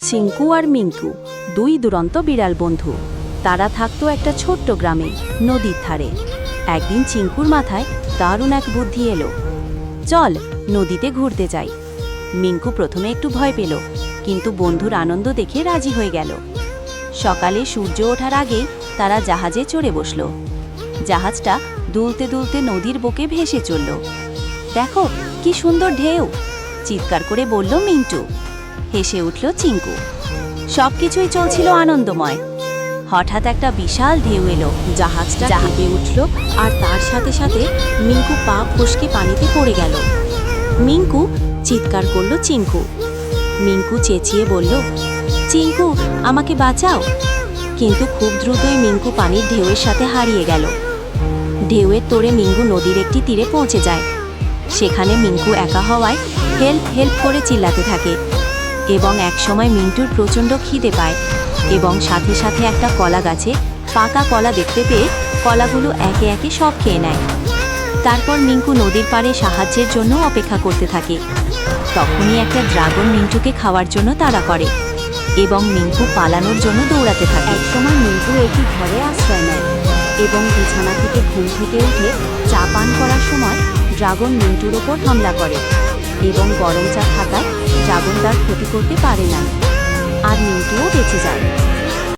চিঙ্কু আর মিঙ্কু দুই দুরন্ত বিড়াল বন্ধু। তারা থাকতো একটা ছোট্ট গ্রামে নদীর ধারে। একদিন চিঙ্কুর মাথায় দারুণ এক বুদ্ধি এলো। চল নদীতে ঘুরতে যাই। মিঙ্কু প্রথমে একটু ভয় পেল, কিন্তু বন্ধুর আনন্দ দেখে রাজি হয়ে গেল। সকালে সূর্য ওঠার আগেই তারা জাহাজে চড়ে বসল। জাহাজটা দুলতে দুলতে নদীর বুকে ভেসে চলল। দেখো কি সুন্দর ঢেউ, চিৎকার করে বলল মিন্টু। হেসে উঠল চিঙ্কু। সবকিছুই চলছিল আনন্দময়। হঠাৎ একটা বিশাল ঢেউ এলো, জাহাজটা কেঁপে উঠল, আর তার সাথে সাথে মিঙ্কু পা ফসকে পানিতে পড়ে গেল। মিঙ্কু, চিৎকার করল চিঙ্কু। মিঙ্কু চেঁচিয়ে বলল, চিঙ্কু আমাকে বাঁচাও। কিন্তু খুব দ্রুতই মিঙ্কু পানির ঢেউয়ের সাথে হারিয়ে গেল। ঢেউয়ের তোড়ে মিঙ্কু নদীর একটি তীরে পৌঁছে যায়। সেখানে মিঙ্কু একা হওয়ায় হেল্প হেল্প করে চিল্লাতে থাকে। এবং একসময় মিন্টুর প্রচণ্ড খিদে পায়, এবং সাথে সাথে একটা কলা গাছে পাকা কলা দেখতে পেয়ে কলাগুলো একে একে সব খেয়ে নেয়। তারপর মিঙ্কু নদীর পাড়ে সাহায্যের জন্য অপেক্ষা করতে থাকে। তখনই একটা ড্রাগন মিন্টুকে খাওয়ার জন্য তাড়া করে, এবং মিঙ্কু পালানোর জন্য দৌড়াতে থাকে। একসময় মিঙ্কু একটি ঘরে আশ্রয় নেয়, এবং বিছানা থেকে ঘুম থেকে উঠে চা পান করার সময় ড্রাগন মিন্টুর ওপর হামলা করে, এবং গরম চা থাকায় ড্রাগন তার ক্ষতি করতে পারে না, আর মিন্টুও বেঁচে যায়।